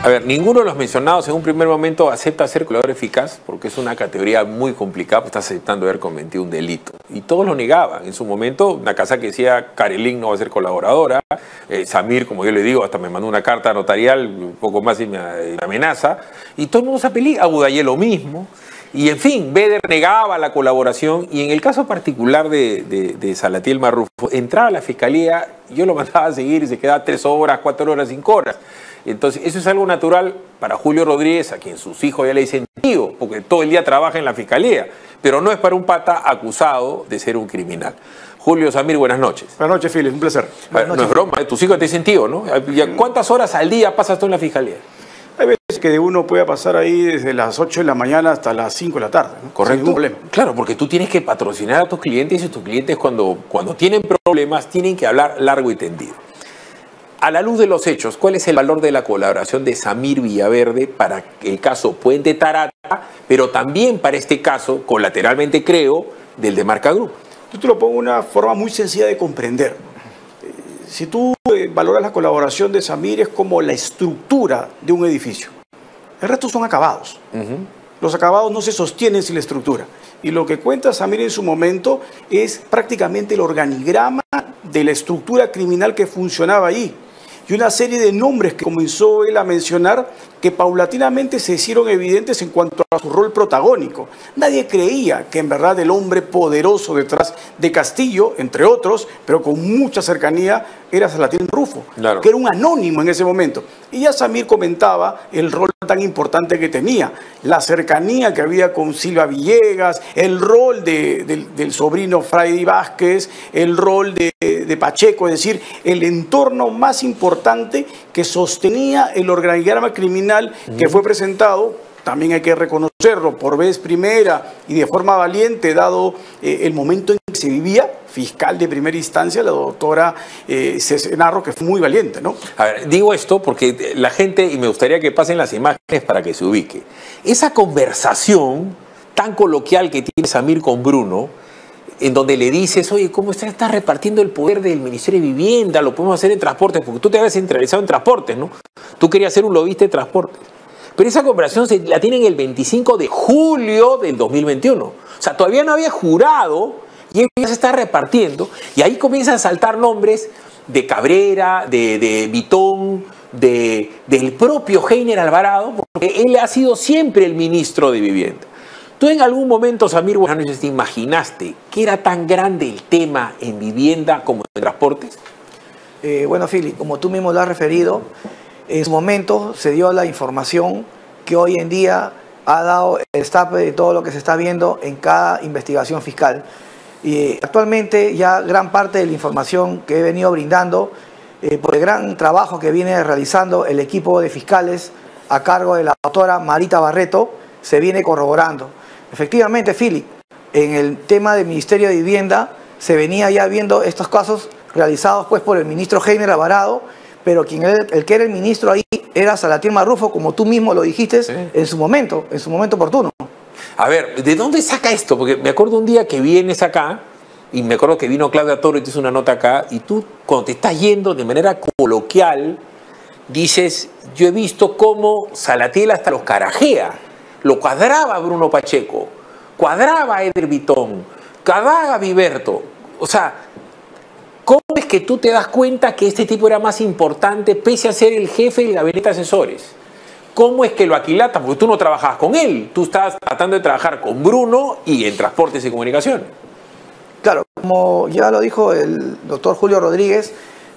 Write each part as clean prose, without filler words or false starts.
A ver, ninguno de los mencionados en un primer momento acepta ser colaborador eficaz porque es una categoría muy complicada, pues está aceptando haber cometido un delito. Y todos lo negaban. En su momento, una casa que decía Karelin no va a ser colaboradora, Samir, como yo le digo, hasta me mandó una carta notarial, un poco más y me amenaza, y todo el mundo se apelía. Abudayé lo mismo. Y en fin, Beder negaba la colaboración y en el caso particular de Salatiel Marrufo, entraba a la fiscalía, yo lo mandaba a seguir y se quedaba 3 horas, 4 horas, 5 horas. Entonces, eso es algo natural para Julio Rodríguez, a quien sus hijos ya le dicen tío, porque todo el día trabaja en la fiscalía, pero no es para un pata acusado de ser un criminal. Julio, Samir, buenas noches. Buenas noches, Philip, un placer. No es broma, tus hijos te dicen tío, ¿no? ¿Cuántas horas al día pasas tú en la fiscalía? Hay veces que uno puede pasar ahí desde las 8 de la mañana hasta las 5 de la tarde, ¿no? Correcto. Sin ningún problema. Claro, porque tú tienes que patrocinar a tus clientes y tus clientes cuando tienen problemas tienen que hablar largo y tendido. A la luz de los hechos, ¿cuál es el valor de la colaboración de Samir Villaverde para el caso Puente Tarata, pero también para este caso, colateralmente creo, del de Marca Group? Yo te lo pongo de una forma muy sencilla de comprender. Si tú valoras la colaboración de Samir, es como la estructura de un edificio. El resto son acabados. Los acabados no se sostienen sin la estructura. Y lo que cuenta Samir en su momento es prácticamente el organigrama de la estructura criminal que funcionaba ahí. Y una serie de nombres que comenzó él a mencionar que paulatinamente se hicieron evidentes en cuanto a su rol protagónico. Nadie creía que en verdad el hombre poderoso detrás de Castillo, entre otros, pero con mucha cercanía, era Salatiel Marrufo, claro, que era un anónimo en ese momento. Y ya Samir comentaba el rol tan importante que tenía, la cercanía que había con Silva Villegas, el rol del sobrino Fray Vázquez, el rol de Pacheco, es decir, el entorno más importante que sostenía el organigrama criminal que fue presentado, también hay que reconocerlo, por vez primera y de forma valiente, dado el momento en que se vivía, fiscal de primera instancia, la doctora Cesenarro, que fue muy valiente, ¿no? A ver, digo esto porque la gente, y me gustaría que pasen las imágenes para que se ubique, esa conversación tan coloquial que tiene Samir con Bruno, en donde le dices, oye, ¿cómo está repartiendo el poder del Ministerio de Vivienda? Lo podemos hacer en transportes, porque tú te habías centralizado en transportes, ¿no? Tú querías ser un lobista de transportes. Pero esa conversación la tienen el 25 de julio del 2021. O sea, todavía no había jurado y él ya se está repartiendo. Y ahí comienzan a saltar nombres de Cabrera, de Vitón, del propio Heiner Alvarado, porque él ha sido siempre el ministro de Vivienda. ¿Tú en algún momento, Samir, buenas noches, te imaginaste que era tan grande el tema en vivienda como en transportes? Bueno, Philip, como tú mismo lo has referido, en su momento se dio la información que hoy en día ha dado el destape de todo lo que se está viendo en cada investigación fiscal. Y actualmente ya gran parte de la información que he venido brindando, por el gran trabajo que viene realizando el equipo de fiscales a cargo de la doctora Marita Barreto, se viene corroborando. Efectivamente, Philip, en el tema del Ministerio de Vivienda se venía ya viendo estos casos realizados pues por el ministro Heiner Alvarado, pero el que era el ministro ahí era Salatiel Marrufo, como tú mismo lo dijiste, sí, en su momento oportuno. A ver, ¿de dónde saca esto? Porque me acuerdo un día que vienes acá, y me acuerdo que vino Claudia Toro y te hizo una nota acá, y tú cuando te estás yendo de manera coloquial, dices, yo he visto cómo Salatiel hasta los carajea. Lo cuadraba Bruno Pacheco, cuadraba Eder Vitón, cuadraba Viverto. O sea, ¿cómo es que tú te das cuenta que este tipo era más importante pese a ser el jefe del gabinete de asesores? ¿Cómo es que lo aquilata? Porque tú no trabajabas con él, tú estabas tratando de trabajar con Bruno y en transportes y comunicación. Claro, como ya lo dijo el doctor Julio Rodríguez,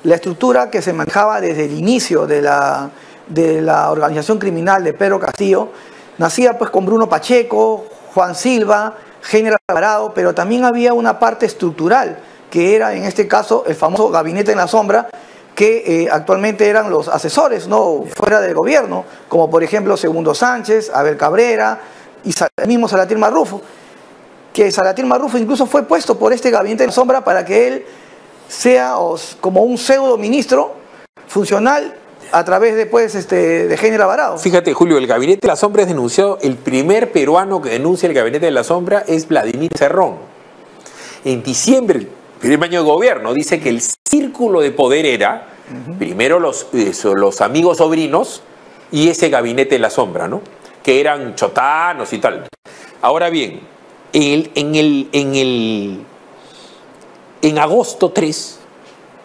la estructura que se manejaba desde el inicio de la organización criminal de Pedro Castillo nacía pues con Bruno Pacheco, Juan Silva, Heiner Alvarado, pero también había una parte estructural, que era en este caso el famoso gabinete en la sombra, que actualmente eran los asesores, ¿no?, fuera del gobierno, como por ejemplo Segundo Sánchez, Abel Cabrera y el mismo Salatiel Marrufo, que Salatiel Marrufo incluso fue puesto por este gabinete en la sombra para que él sea como un pseudo ministro funcional a través de Heiner Alvarado. Fíjate, Julio, el Gabinete de la Sombra es denunciado, el primer peruano que denuncia el Gabinete de la Sombra es Vladimir Cerrón. En diciembre, el primer año de gobierno, dice que el círculo de poder era, primero los amigos sobrinos, y ese gabinete de la sombra, ¿no? Que eran chotanos y tal. Ahora bien, en agosto 3,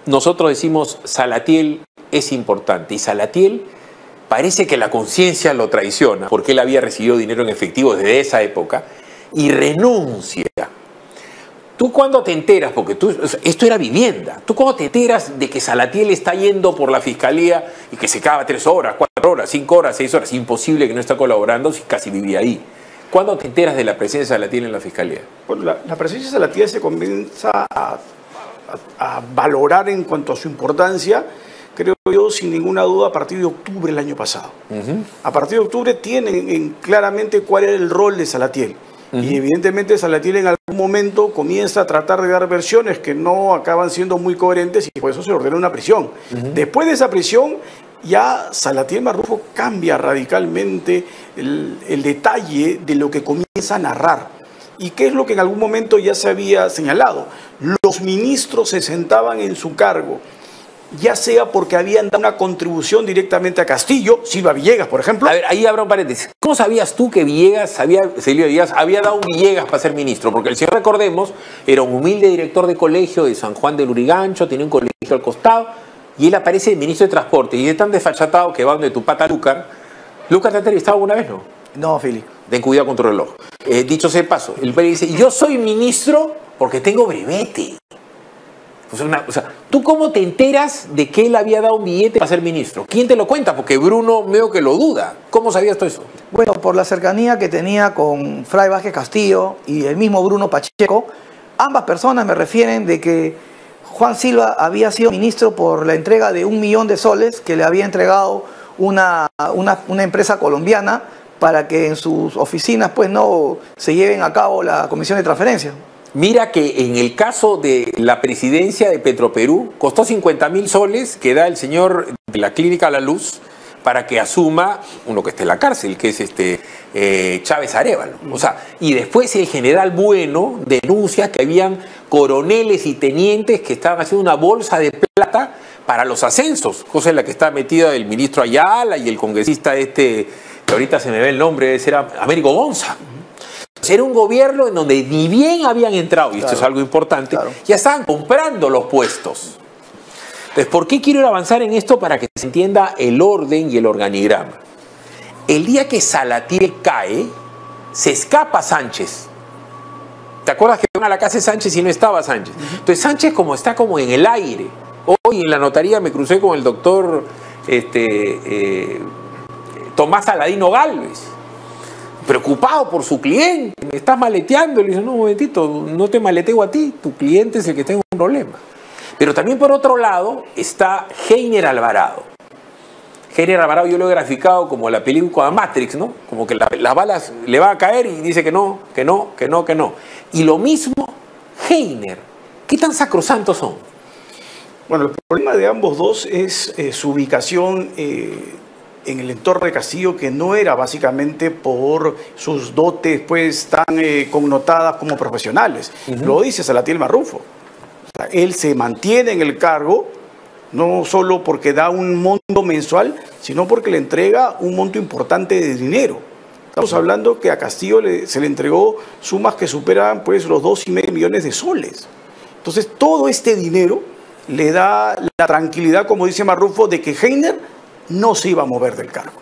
nosotros decimos Salatiel es importante, y Salatiel parece que la conciencia lo traiciona, porque él había recibido dinero en efectivo desde esa época, y renuncia. Tú cuando te enteras, porque esto era vivienda, tú cuando te enteras de que Salatiel está yendo por la fiscalía y que se acaba 3 horas, 4 horas, 5 horas, 6 horas, imposible que no está colaborando si casi vivía ahí. ¿Cuándo te enteras de la presencia de Salatiel en la fiscalía? Bueno, la presencia de Salatiel se comienza a valorar en cuanto a su importancia, creo yo, sin ninguna duda, a partir de octubre del año pasado. A partir de octubre tienen claramente cuál era el rol de Salatiel. Y evidentemente Salatiel en algún momento comienza a tratar de dar versiones que no acaban siendo muy coherentes y por eso se le ordena una prisión. Después de esa prisión, ya Salatiel Marrufo cambia radicalmente el detalle de lo que comienza a narrar. ¿Y qué es lo que en algún momento ya se había señalado? Los ministros se sentaban en su cargo, ya sea porque habían dado una contribución directamente a Castillo, Silva Villegas, por ejemplo. A ver, ahí abro un paréntesis. ¿Cómo sabías tú que Silvio Villegas había dado Villegas para ser ministro? Porque el señor, recordemos, era un humilde director de colegio de San Juan del Lurigancho, tenía un colegio al costado, y él aparece de ministro de Transporte, y es tan desfachatado que va donde tu pata Lúcar. ¿Lúcar te ha entrevistado alguna vez, no? No, Fili. Ten cuidado con tu reloj. Dicho sea de paso, el PRI dice, yo soy ministro porque tengo brevete. O sea, ¿tú cómo te enteras de que él había dado un billete para ser ministro? ¿Quién te lo cuenta? Porque Bruno veo que lo duda. ¿Cómo sabías todo eso? Bueno, por la cercanía que tenía con Fray Vázquez Castillo y el mismo Bruno Pacheco, ambas personas me refieren de que Juan Silva había sido ministro por la entrega de 1 millón de soles que le había entregado una empresa colombiana para que en sus oficinas pues no se lleven a cabo la comisión de transferencia. Mira que en el caso de la presidencia de Petroperú costó 50.000 soles que da el señor de la Clínica La Luz para que asuma uno que esté en la cárcel, que es Chávez Arévalo. O sea, y después el general Bueno denuncia que habían coroneles y tenientes que estaban haciendo una bolsa de plata para los ascensos, cosa en la que está metida el ministro Ayala y el congresista que ahorita se me ve el nombre, ese era Américo Gonza. Era un gobierno en donde ni bien habían entrado, y esto es algo importante, ya estaban comprando los puestos. Entonces, ¿por qué quiero avanzar en esto? Para que se entienda el orden y el organigrama. El día que Salatiel cae, se escapa Sánchez. ¿Te acuerdas que van a la casa de Sánchez y no estaba Sánchez? Entonces Sánchez está como en el aire. Hoy en la notaría me crucé con el doctor Tomás Aladino Gálvez, preocupado por su cliente. Me estás maleteando. Le dice, no, un momentito, no te maleteo a ti, tu cliente es el que tiene un problema. Pero también por otro lado está Heiner Alvarado. Heiner Alvarado yo lo he graficado como la película Matrix, ¿no? Como que las balas le van a caer y dice que no, que no, que no, que no. Y lo mismo Heiner. ¿Qué tan sacrosantos son? Bueno, el problema de ambos dos es su ubicación en el entorno de Castillo, que no era básicamente por sus dotes pues tan connotadas como profesionales. Lo dice Salatiel Marrufo. O sea, él se mantiene en el cargo no solo porque da un monto mensual, sino porque le entrega un monto importante de dinero. Estamos hablando que a Castillo se le entregó sumas que superan pues los 2,5 millones de soles. Entonces todo este dinero le da la tranquilidad, como dice Marrufo, de que Heiner no se iba a mover del cargo.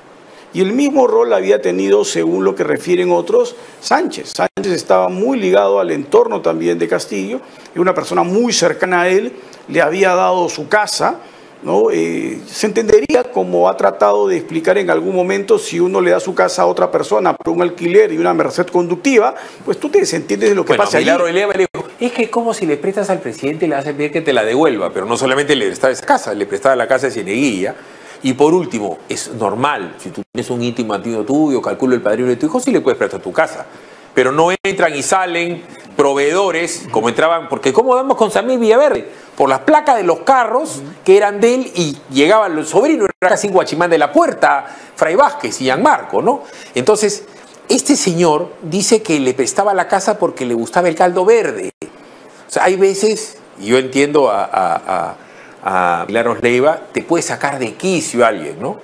Y el mismo rol había tenido, según lo que refieren otros, Sánchez. Sánchez estaba muy ligado al entorno también de Castillo, y una persona muy cercana a él le había dado su casa, ¿no? Se entendería, como ha tratado de explicar en algún momento, si uno le da su casa a otra persona por un alquiler y una merced conductiva, pues tú te desentiendes de lo que pasa allí. Milagro Eleva le dijo, es que como si le prestas al presidente le hace pedir que te la devuelva, pero no solamente le prestaba esa casa, le prestaba la casa de Cieneguilla. Y por último, es normal, si tú tienes un íntimo antiguo tuyo, calculo el padrino de tu hijo, sí le puedes prestar tu casa. Pero no entran y salen proveedores, como entraban, porque ¿cómo damos con Samir Villaverde? Por las placas de los carros que eran de él y llegaban los sobrinos, era casi Guachimán de la Puerta, Fray Vázquez y Gianmarco, ¿no? Entonces, este señor dice que le prestaba la casa porque le gustaba el caldo verde. O sea, hay veces, y yo entiendo a Milagros Leiva, te puede sacar de quicio a alguien, ¿no?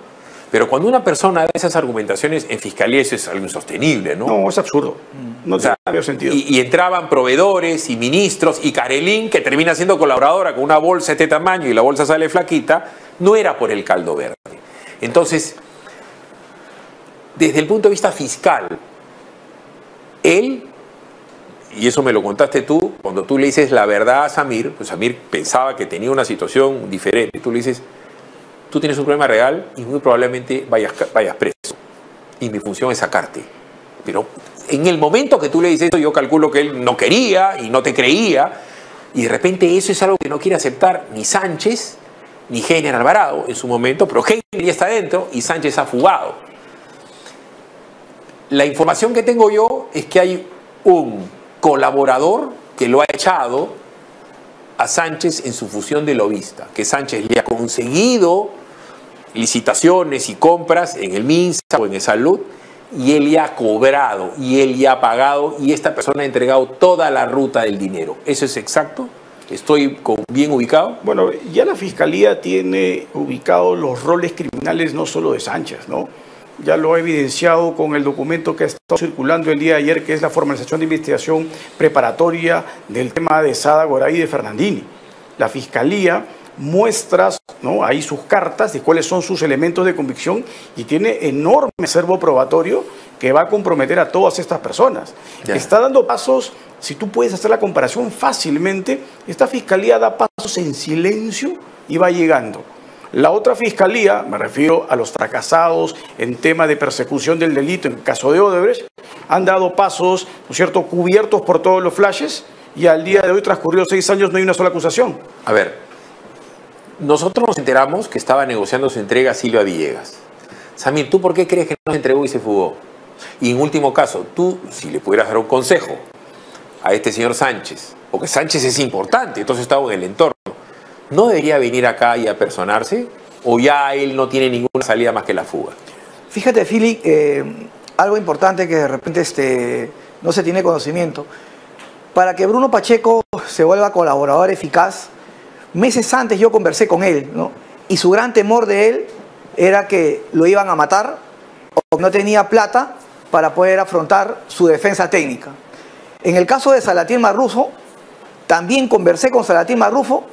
Pero cuando una persona da esas argumentaciones en fiscalía, eso es algo insostenible, ¿no? No, es absurdo. No tiene sentido. Y entraban proveedores y ministros, y Carelín, que termina siendo colaboradora con una bolsa de este tamaño y la bolsa sale flaquita, no era por el caldo verde. Entonces, desde el punto de vista fiscal, él, y eso me lo contaste tú, cuando tú le dices la verdad a Samir, pues Samir pensaba que tenía una situación diferente. Tú le dices, tú tienes un problema real y muy probablemente vayas preso. Y mi función es sacarte. Pero en el momento que tú le dices eso, yo calculo que él no quería y no te creía. Y de repente eso es algo que no quiere aceptar ni Sánchez, ni Heiner Alvarado en su momento, pero Heiner ya está dentro y Sánchez ha fugado. La información que tengo yo es que hay un colaborador que lo ha echado a Sánchez en su función de lobista, que Sánchez le ha conseguido licitaciones y compras en el MINSA o en el Salud, y él ya ha cobrado, y él ya ha pagado, y esta persona ha entregado toda la ruta del dinero. ¿Eso es exacto? ¿Estoy bien ubicado? Bueno, ya la Fiscalía tiene ubicados los roles criminales no solo de Sánchez, ¿no? Ya lo ha evidenciado con el documento que ha estado circulando el día de ayer, que es la formalización de investigación preparatoria del tema de Sada Goray y de Fernandini. La Fiscalía muestra, ¿no?, ahí sus cartas de cuáles son sus elementos de convicción y tiene enorme acervo probatorio que va a comprometer a todas estas personas. Ya. Está dando pasos, si tú puedes hacer la comparación fácilmente, esta Fiscalía da pasos en silencio y va llegando. La otra Fiscalía, me refiero a los fracasados en tema de persecución del delito en el caso de Odebrecht, han dado pasos, ¿no es cierto?, cubiertos por todos los flashes, y al día de hoy, transcurridos 6 años, no hay una sola acusación. A ver, nosotros nos enteramos que estaba negociando su entrega a Silvia Villegas. Samir, ¿tú por qué crees que no se entregó y se fugó? Y en último caso, tú, si le pudieras dar un consejo a este señor Sánchez, porque Sánchez es importante, entonces estaba en el entorno, ¿no debería venir acá y apersonarse? ¿O ya él no tiene ninguna salida más que la fuga? Fíjate, Philip, algo importante que de repente no se tiene conocimiento. Para que Bruno Pacheco se vuelva colaborador eficaz, meses antes yo conversé con él, ¿no? Y su gran temor de él era que lo iban a matar o que no tenía plata para poder afrontar su defensa técnica. En el caso de Salatiel Marrufo, también conversé con Salatiel Marrufo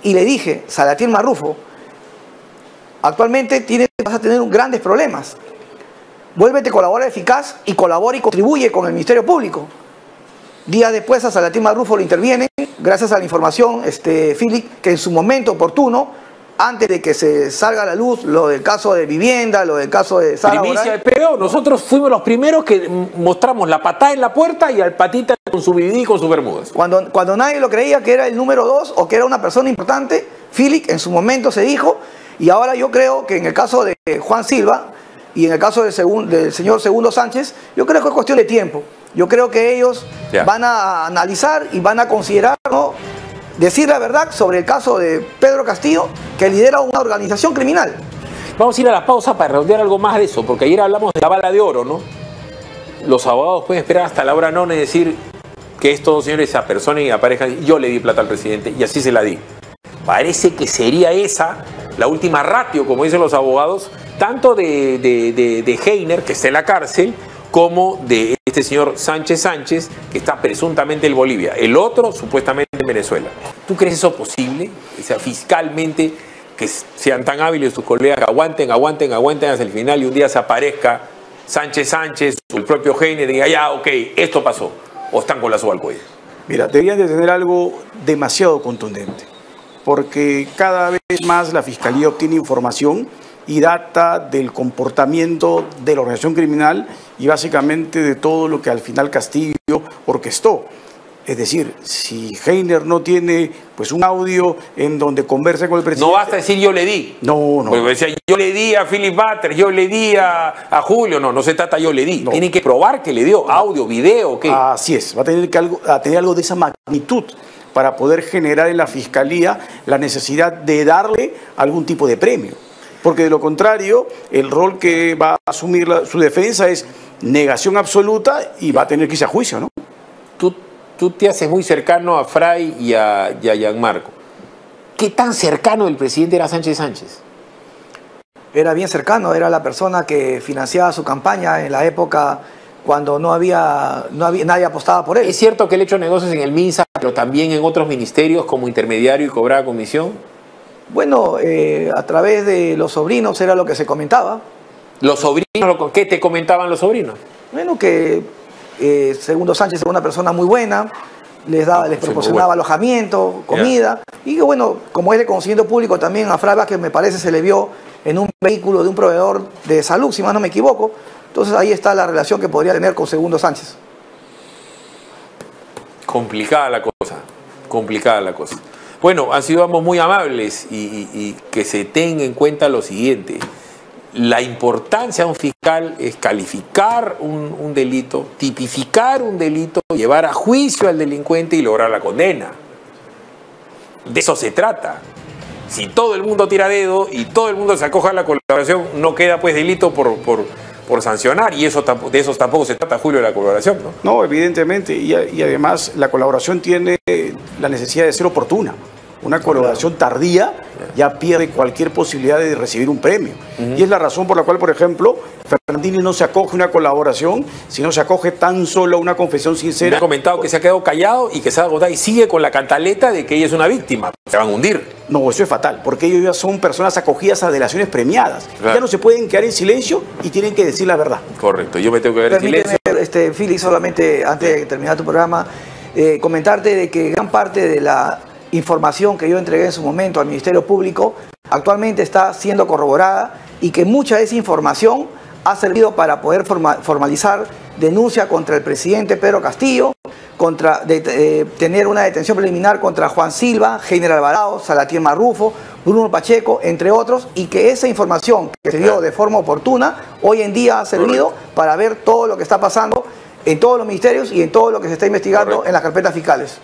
y le dije, Salatiel Marrufo, actualmente vas a tener grandes problemas. Vuélvete colaborador eficaz y colabora y contribuye con el Ministerio Público. Días después a Salatiel Marrufo lo interviene, gracias a la información, Philip, que en su momento oportuno, antes de que se salga a la luz lo del caso de vivienda, lo del caso de Sada Goray. Primicia de PO, nosotros fuimos los primeros que mostramos la patada en la puerta y al patita con su BD y con sus bermudas. Cuando nadie lo creía que era el número 2 o que era una persona importante, Philip en su momento se dijo, y ahora yo creo que en el caso de Juan Silva y en el caso del señor Segundo Sánchez, yo creo que es cuestión de tiempo. Yo creo que ellos van a analizar y van a considerar, ¿no?, decir la verdad sobre el caso de Pedro Castillo, que lidera una organización criminal. Vamos a ir a la pausa para redondear algo más de eso, porque ayer hablamos de la bala de oro, ¿no? Los abogados pueden esperar hasta la hora nona y decir que estos dos señores se apersonen y aparezcan. Yo le di plata al presidente y así se la di. Parece que sería esa la última ratio, como dicen los abogados, tanto de Heiner, que está en la cárcel, como de este señor Sánchez, que está presuntamente en Bolivia. El otro, supuestamente, en Venezuela. ¿Tú crees eso posible? O sea, fiscalmente, que sean tan hábiles tus colegas, que aguanten hasta el final y un día se aparezca Sánchez o el propio Heiner y diga, ya, ok, esto pasó. ¿O están con la soga al cuello? Mira, deberían de tener algo demasiado contundente, porque cada vez más la Fiscalía obtiene información y data del comportamiento de la organización criminal y básicamente de todo lo que al final Castillo orquestó. Es decir, si Heiner no tiene pues un audio en donde converse con el presidente... No basta decir yo le di. No. Porque decía, yo le di a Philip Butters, yo le di a Julio. No se trata yo le di. No. Tienen que probar que le dio audio, video, ¿qué? Así es, va a tener tener algo de esa magnitud para poder generar en la Fiscalía la necesidad de darle algún tipo de premio. Porque de lo contrario, el rol que va a asumir su defensa es negación absoluta y va a tener que irse a juicio, ¿no? Tú te haces muy cercano a Fray y a Gianmarco. ¿Qué tan cercano el presidente era Sánchez? era bien cercano, era la persona que financiaba su campaña en la época cuando nadie apostaba por él. ¿Es cierto que él ha hecho negocios en el MINSA, pero también en otros ministerios como intermediario y cobraba comisión? Bueno, a través de los sobrinos era lo que se comentaba. ¿Los sobrinos? ¿Qué te comentaban los sobrinos? Bueno, que Segundo Sánchez era una persona muy buena, les proporcionaba alojamiento, comida, y que bueno, como es de conocimiento público también a Fray Vázquez me parece se le vio en un vehículo de un proveedor de salud, si más no me equivoco. Entonces ahí está la relación que podría tener con Segundo Sánchez. Complicada la cosa, complicada la cosa. Bueno, han sido ambos muy amables y que se tenga en cuenta lo siguiente. La importancia de un fiscal es calificar un delito, tipificar un delito, llevar a juicio al delincuente y lograr la condena. De eso se trata. Si todo el mundo tira dedo y todo el mundo se acoja a la colaboración, no queda pues delito por sancionar, y de eso tampoco se trata, Julio, de la colaboración, ¿no? No, evidentemente, y además la colaboración tiene la necesidad de ser oportuna. Una colaboración tardía ya pierde cualquier posibilidad de recibir un premio. Y es la razón por la cual, por ejemplo, Fernandini no se acoge a una colaboración, sino se acoge tan solo a una confesión sincera. Me ha comentado que se ha quedado callado y que se ha agotado y sigue con la cantaleta de que ella es una víctima. Se van a hundir. No, eso es fatal, porque ellos ya son personas acogidas a delaciones premiadas. Claro. Ya no se pueden quedar en silencio y tienen que decir la verdad. Correcto, yo me tengo que ver en silencio. Fili, solamente antes de terminar tu programa, comentarte de que gran parte de la información que yo entregué en su momento al Ministerio Público actualmente está siendo corroborada y que mucha de esa información ha servido para poder formalizar denuncia contra el presidente Pedro Castillo, tener una detención preliminar contra Juan Silva, General Alvarado, Salatiel Marrufo, Bruno Pacheco, entre otros, y que esa información que se dio de forma oportuna hoy en día ha servido para ver todo lo que está pasando en todos los ministerios y en todo lo que se está investigando en las carpetas fiscales.